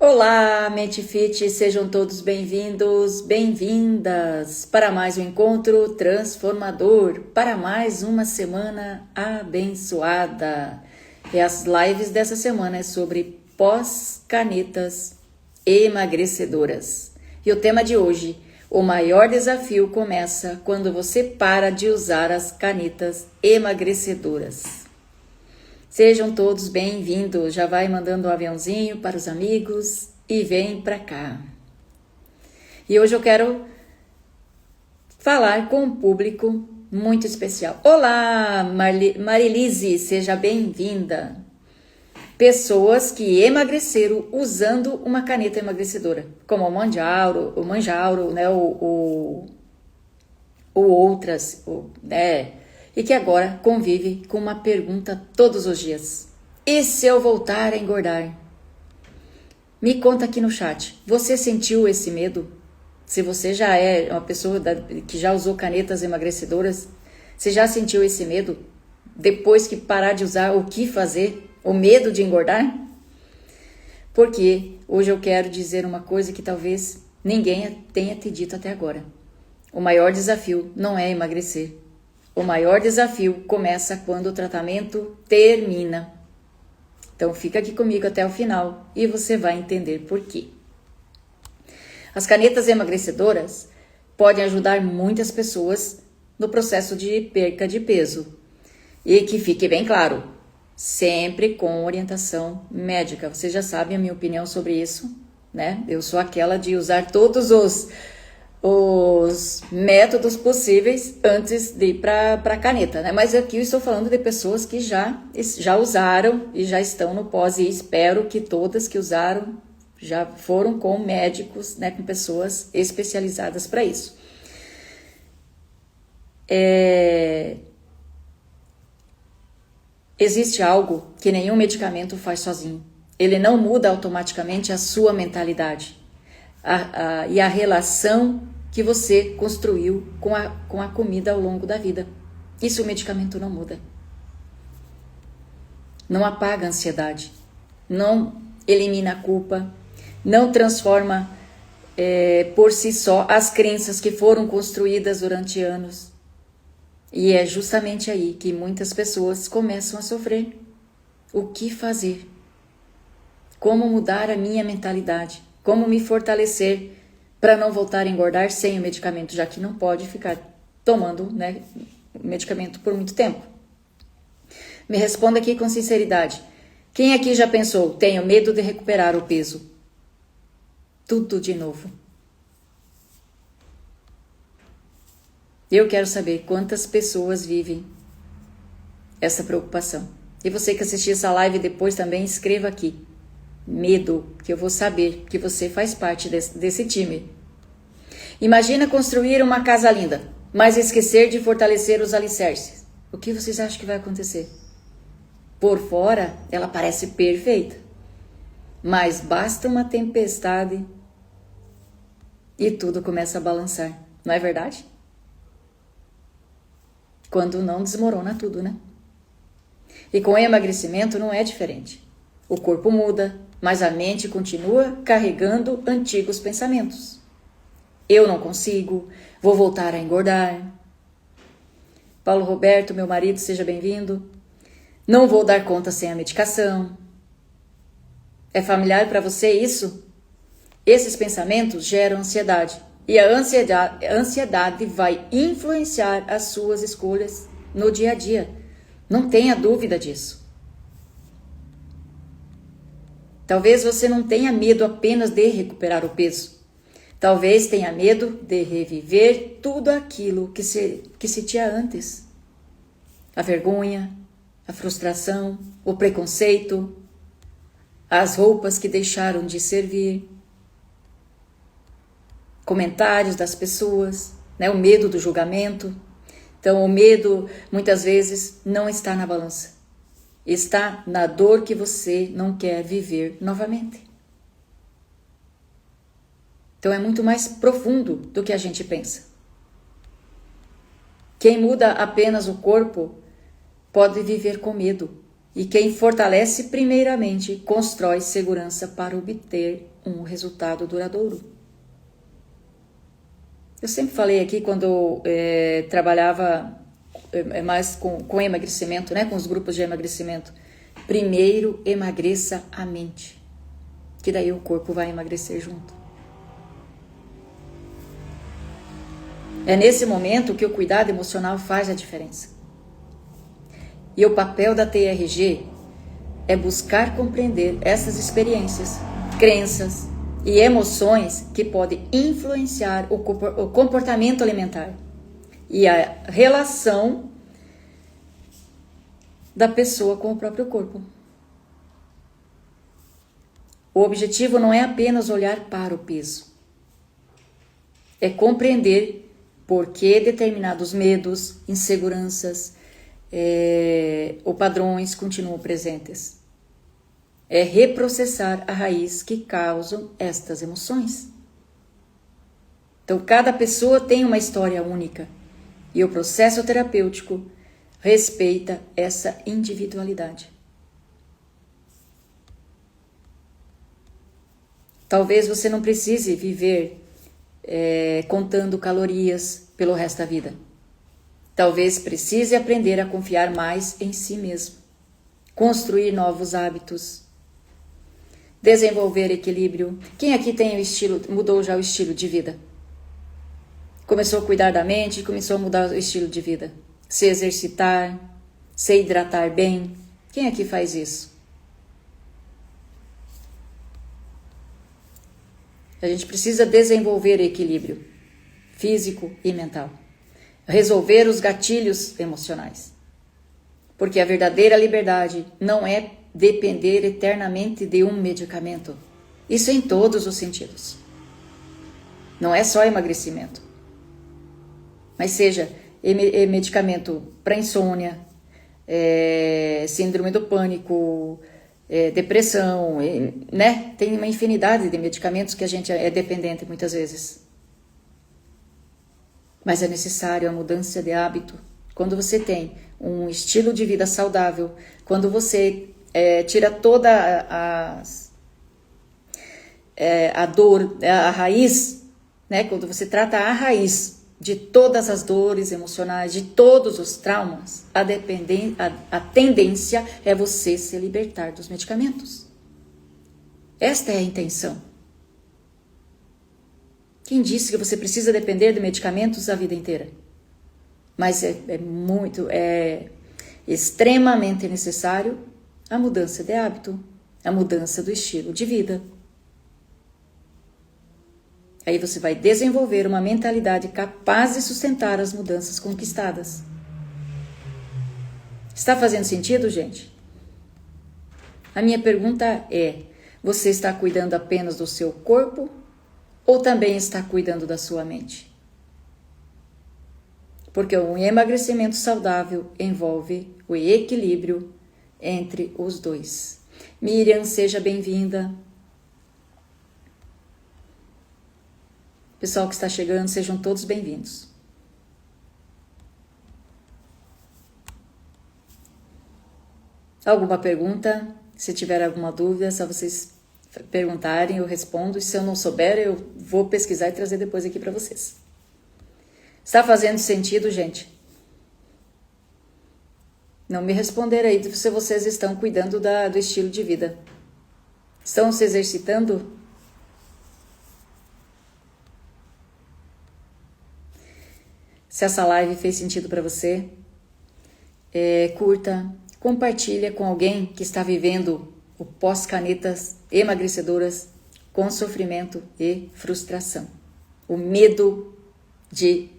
Olá, Mente Fit, sejam todos bem-vindos, bem-vindas para mais um encontro transformador, para mais uma semana abençoada. E as lives dessa semana é sobre pós-canetas emagrecedoras. E o tema de hoje, o maior desafio começa quando você para de usar as canetas emagrecedoras. Sejam todos bem-vindos, já vai mandando um aviãozinho para os amigos e vem para cá. E hoje eu quero falar com um público muito especial. Olá, Marilise, seja bem-vinda. Pessoas que emagreceram usando uma caneta emagrecedora, como o Manjaro, né, ou outras, né? E que agora convive com uma pergunta todos os dias. E se eu voltar a engordar? Me conta aqui no chat, você sentiu esse medo? Se você já é uma pessoa que já usou canetas emagrecedoras, você já sentiu esse medo? Depois que parar de usar, o que fazer? O medo de engordar? Porque hoje eu quero dizer uma coisa que talvez ninguém tenha te dito até agora. O maior desafio não é emagrecer. O maior desafio começa quando o tratamento termina. Então fica aqui comigo até o final e você vai entender por quê. As canetas emagrecedoras podem ajudar muitas pessoas no processo de perca de peso. E que fique bem claro, sempre com orientação médica. Você já sabe a minha opinião sobre isso, né? Eu sou aquela de usar todos os métodos possíveis antes de ir para a caneta, né? Mas aqui eu estou falando de pessoas que já usaram e já estão no pós, e espero que todas que usaram já foram com médicos, né, com pessoas especializadas para isso. Existe algo que nenhum medicamento faz sozinho. Ele não muda automaticamente a sua mentalidade e a relação que você construiu com a comida ao longo da vida. Isso o medicamento não muda. Não apaga a ansiedade, não elimina a culpa, não transforma por si só as crenças que foram construídas durante anos. E é justamente aí que muitas pessoas começam a sofrer. O que fazer? Como mudar a minha mentalidade? Como me fortalecer para não voltar a engordar sem o medicamento, já que não pode ficar tomando, né, medicamento por muito tempo? Me responda aqui com sinceridade. Quem aqui já pensou, tenho medo de recuperar o peso? Tudo de novo. Eu quero saber quantas pessoas vivem essa preocupação. E você que assistiu essa live depois também, escreva aqui. Medo, que eu vou saber que você faz parte desse time. Imagina construir uma casa linda, mas esquecer de fortalecer os alicerces. O que vocês acham que vai acontecer? Por fora, ela parece perfeita, mas basta uma tempestade e tudo começa a balançar, não é verdade? Quando não desmorona tudo, né? E com o emagrecimento não é diferente. O corpo muda, mas a mente continua carregando antigos pensamentos. Eu não consigo, vou voltar a engordar. Paulo Roberto, meu marido, seja bem-vindo. Não vou dar conta sem a medicação. É familiar para você isso? Esses pensamentos geram ansiedade. E a ansiedade vai influenciar as suas escolhas no dia a dia. Não tenha dúvida disso. Talvez você não tenha medo apenas de recuperar o peso. Talvez tenha medo de reviver tudo aquilo que sentia antes. A vergonha, a frustração, o preconceito, as roupas que deixaram de servir, comentários das pessoas, né? O medo do julgamento. Então, o medo, muitas vezes, não está na balança. Está na dor que você não quer viver novamente. Então, é muito mais profundo do que a gente pensa. Quem muda apenas o corpo pode viver com medo E quem fortalece primeiramente constrói segurança para obter um resultado duradouro. Eu sempre falei aqui quando trabalhava mais com emagrecimento, né, com os grupos de emagrecimento. Primeiro emagreça a mente, que daí o corpo vai emagrecer junto. É nesse momento que o cuidado emocional faz a diferença. E o papel da TRG é buscar compreender essas experiências, crenças e emoções que podem influenciar o comportamento alimentar e a relação da pessoa com o próprio corpo. O objetivo não é apenas olhar para o peso, é compreender por que determinados medos, inseguranças ou padrões continuam presentes. É reprocessar a raiz que causam estas emoções. Então, cada pessoa tem uma história única e o processo terapêutico respeita essa individualidade. Talvez você não precise viver contando calorias pelo resto da vida. Talvez precise aprender a confiar mais em si mesmo, construir novos hábitos, desenvolver equilíbrio. Quem aqui tem mudou já o estilo de vida? Começou a cuidar da mente, começou a mudar o estilo de vida. Se exercitar, se hidratar bem. Quem aqui faz isso? A gente precisa desenvolver equilíbrio físico e mental. Resolver os gatilhos emocionais. Porque a verdadeira liberdade não é depender eternamente de um medicamento. Isso em todos os sentidos. Não é só emagrecimento. Mas seja medicamento para insônia, síndrome do pânico, depressão, né? Tem uma infinidade de medicamentos que a gente é dependente muitas vezes. Mas é necessário a mudança de hábito. Quando você tem um estilo de vida saudável, quando você tira toda a dor, a raiz, né? Quando você trata a raiz de todas as dores emocionais, de todos os traumas, a tendência é você se libertar dos medicamentos. Esta é a intenção. Quem disse que você precisa depender de medicamentos a vida inteira? Mas é extremamente necessário a mudança de hábito, a mudança do estilo de vida. Aí você vai desenvolver uma mentalidade capaz de sustentar as mudanças conquistadas. Está fazendo sentido, gente? A minha pergunta é: você está cuidando apenas do seu corpo ou também está cuidando da sua mente? Porque um emagrecimento saudável envolve o equilíbrio entre os dois. Miriam, seja bem-vinda. Pessoal que está chegando, sejam todos bem-vindos. Alguma pergunta? Se tiver alguma dúvida, é só vocês perguntarem, eu respondo. E se eu não souber, eu vou pesquisar e trazer depois aqui para vocês. Está fazendo sentido, gente? Não me responderam aí se vocês estão cuidando do estilo de vida. Estão se exercitando? Se essa live fez sentido para você, curta, compartilha com alguém que está vivendo o pós-canetas emagrecedoras com sofrimento e frustração. O medo de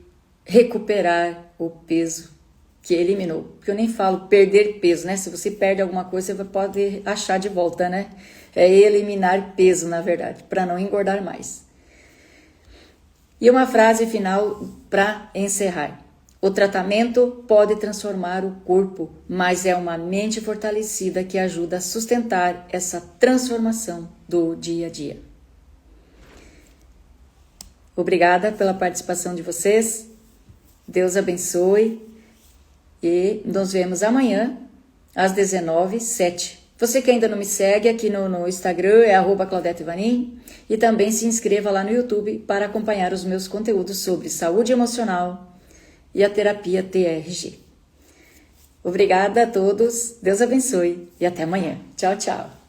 recuperar o peso que eliminou. Porque eu nem falo perder peso, né? Se você perde alguma coisa, você pode achar de volta, né? É eliminar peso, na verdade, para não engordar mais. E uma frase final para encerrar. O tratamento pode transformar o corpo, mas é uma mente fortalecida que ajuda a sustentar essa transformação do dia a dia. Obrigada pela participação de vocês. Deus abençoe e nos vemos amanhã às 19h07. Você que ainda não me segue aqui no Instagram é @ClaudetteVanin e também se inscreva lá no YouTube para acompanhar os meus conteúdos sobre saúde emocional e a terapia TRG. Obrigada a todos, Deus abençoe e até amanhã. Tchau, tchau.